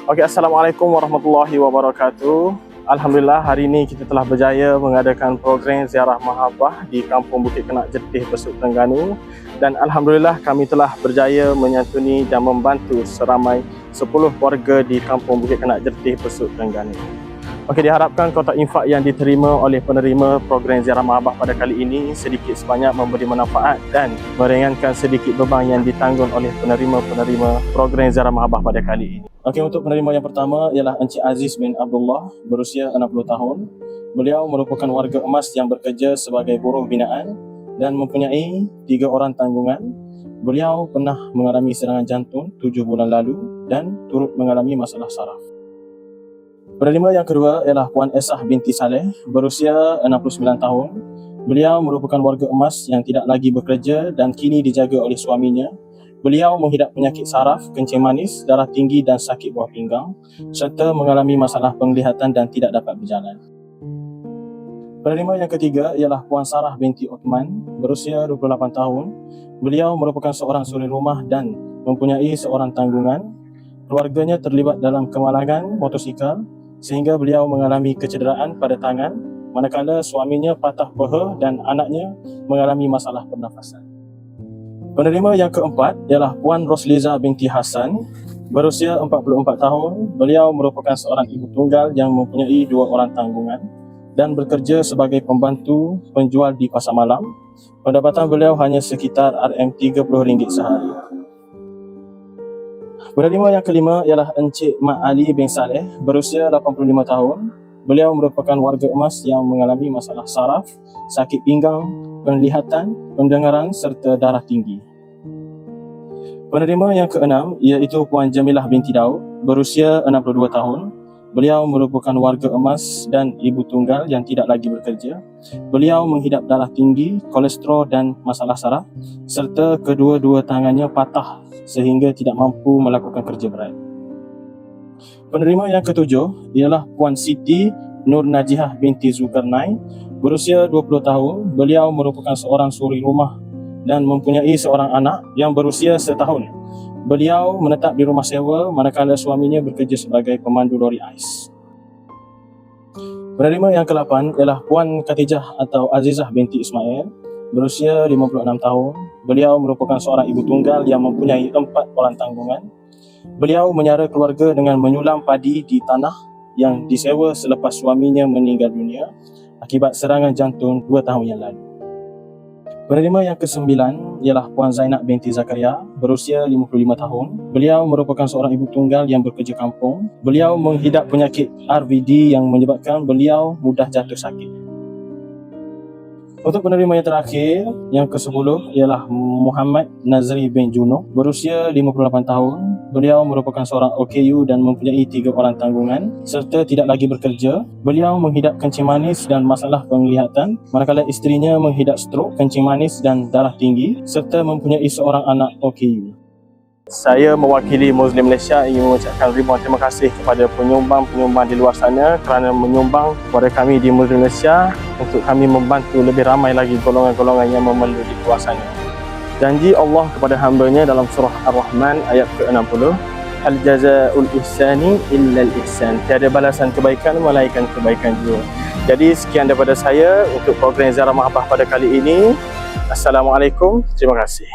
Okey, Assalamualaikum warahmatullahi wabarakatuh. Alhamdulillah, hari ini kita telah berjaya mengadakan program ziarah mahabbah di Kampung Bukit Kenak Jetih, Besut Terengganu, dan alhamdulillah kami telah berjaya menyantuni dan membantu seramai 10 warga di Kampung Bukit Kenak Jetih, Besut Terengganu. Okey, diharapkan kotak infak yang diterima oleh penerima program ziarah mahabbah pada kali ini sedikit sebanyak memberi manfaat dan meringankan sedikit beban yang ditanggung oleh penerima-penerima program ziarah mahabbah pada kali ini. Okey, untuk penerima yang pertama ialah Encik Aziz bin Abdullah, berusia 60 tahun. Beliau merupakan warga emas yang bekerja sebagai buruh binaan dan mempunyai 3 orang tanggungan. Beliau pernah mengalami serangan jantung 7 bulan lalu dan turut mengalami masalah saraf. Penerima yang kedua ialah Puan Esah binti Saleh, berusia 69 tahun. Beliau merupakan warga emas yang tidak lagi bekerja dan kini dijaga oleh suaminya. Beliau menghidap penyakit saraf, kencing manis, darah tinggi dan sakit buah pinggang serta mengalami masalah penglihatan dan tidak dapat berjalan. Penerima yang ketiga ialah Puan Sarah binti Uthman, berusia 28 tahun. Beliau merupakan seorang suri rumah dan mempunyai seorang tanggungan. Keluarganya terlibat dalam kemalangan motosikal sehingga beliau mengalami kecederaan pada tangan, manakala suaminya patah peha dan anaknya mengalami masalah pernafasan. Penerima yang keempat ialah Puan Rosliza binti Hassan, berusia 44 tahun. Beliau merupakan seorang ibu tunggal yang mempunyai 2 orang tanggungan dan bekerja sebagai pembantu penjual di pasar malam. Pendapatan beliau hanya sekitar RM30 sehari. Penerima yang kelima ialah Encik Mak Ali bin Saleh, berusia 85 tahun. Beliau merupakan warga emas yang mengalami masalah saraf, sakit pinggang, penglihatan, pendengaran serta darah tinggi. Penerima yang keenam iaitu Puan Jamilah binti Daud, berusia 62 tahun. Beliau merupakan warga emas dan ibu tunggal yang tidak lagi bekerja. Beliau menghidap darah tinggi, kolesterol dan masalah saraf serta kedua-dua tangannya patah sehingga tidak mampu melakukan kerja berat. Penerima yang ketujuh ialah Puan Siti Nur Najihah binti Zulkarnain, berusia 20 tahun. Beliau merupakan seorang suri rumah dan mempunyai seorang anak yang berusia setahun. Beliau menetap di rumah sewa manakala suaminya bekerja sebagai pemandu lori ais. Penerima yang ke-8 ialah Puan Khatijah atau Azizah binti Ismail, berusia 56 tahun. Beliau merupakan seorang ibu tunggal yang mempunyai 4 orang tanggungan. Beliau menyara keluarga dengan menyulam padi di tanah yang disewa selepas suaminya meninggal dunia akibat serangan jantung 2 tahun yang lalu. Penerima yang ke-9 ialah Puan Zainab binti Zakaria, berusia 55 tahun. Beliau merupakan seorang ibu tunggal yang bekerja kampung. Beliau menghidap penyakit RVD yang menyebabkan beliau mudah jatuh sakit. Untuk penerima yang terakhir, yang ke-10 ialah Muhammad Nazri bin Juno, berusia 58 tahun. Beliau merupakan seorang OKU dan mempunyai 3 orang tanggungan serta tidak lagi bekerja. Beliau menghidap kencing manis dan masalah penglihatan, manakala isterinya menghidap strok, kencing manis dan darah tinggi serta mempunyai seorang anak OKU. Saya mewakili Muslim Malaysia ingin mengucapkan ribuan terima kasih kepada penyumbang-penyumbang di luar sana kerana menyumbang kepada kami di Muslim Malaysia untuk kami membantu lebih ramai lagi golongan-golongan yang memerlukan di luar sana. Janji Allah kepada hamba-Nya dalam surah Ar-Rahman ayat ke-60, Hal jazaa'ul ihsani illa al-ihsan. Tiada balasan kebaikan melainkan kebaikan juga. Jadi sekian daripada saya untuk program ziarah mahabbah pada kali ini. Assalamualaikum, terima kasih.